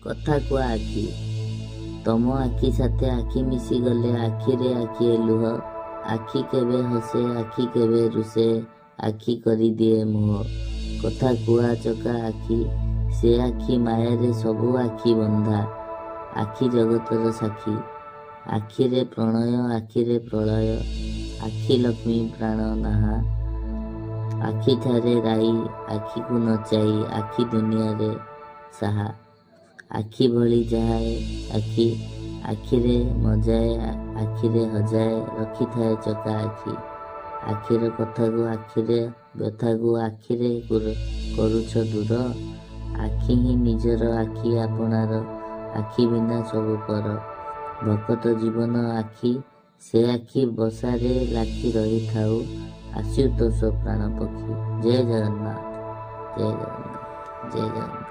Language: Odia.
କଥା କୁହା ଆଖି, ତମ ଆଖି ସାଥେ ଆଖି ମିଶିଗଲେ ଆଖିରେ ଆଖିଏ ଲୁହ। ଆଖି କେବେ ହସେ, ଆଖି କେବେ ରୁଷେ, ଆଖି କରିଦିଏ ମୁହ। କଥା କୁହା ଚକା ଆଖି, ସେ ଆଖି ମାୟାରେ ସବୁ ଆଖି ବନ୍ଧା। ଆଖି ଜଗତର ସାକ୍ଷୀ, ଆଖିରେ ପ୍ରଣୟ, ଆଖିରେ ପ୍ରଳୟ। ଆଖି ଲକ୍ଷ୍ମୀ ପ୍ରାଣ ନାହା, ଆଖିଠାରେ ରାଇ, ଆଖିକୁ ନଚାଇ ଆଖି ଦୁନିଆରେ ସାହା। ଆଖି ଭଳି ଯାହାଏ ଆଖି, ଆଖିରେ ମଜାଏ, ଆଖିରେ ହଜାଏ, ରଖିଥାଏ ଚକା ଆଖି। ଆଖିର କଥାକୁ ଆଖିରେ, ବ୍ୟଥାକୁ ଆଖିରେ କରୁଛ ଦୂର। ଆଖି ହିଁ ନିଜର, ଆଖି ଆପଣାର, ଆଖି ବିନା ସବୁ ପର। ଭକତ ଜୀବନ ଆଖି, ସେ ଆଖି ବସାରେ ଲାଖି ରହିଥାଉ। ଆଶୁତୋଷ ପ୍ରାଣ ପକ୍ଷୀ। ଜୟ ଜଗନ୍ନାଥ, ଜୟ ଜଗନ୍ନାଥ, ଜୟ ଜଗନ୍ନାଥ।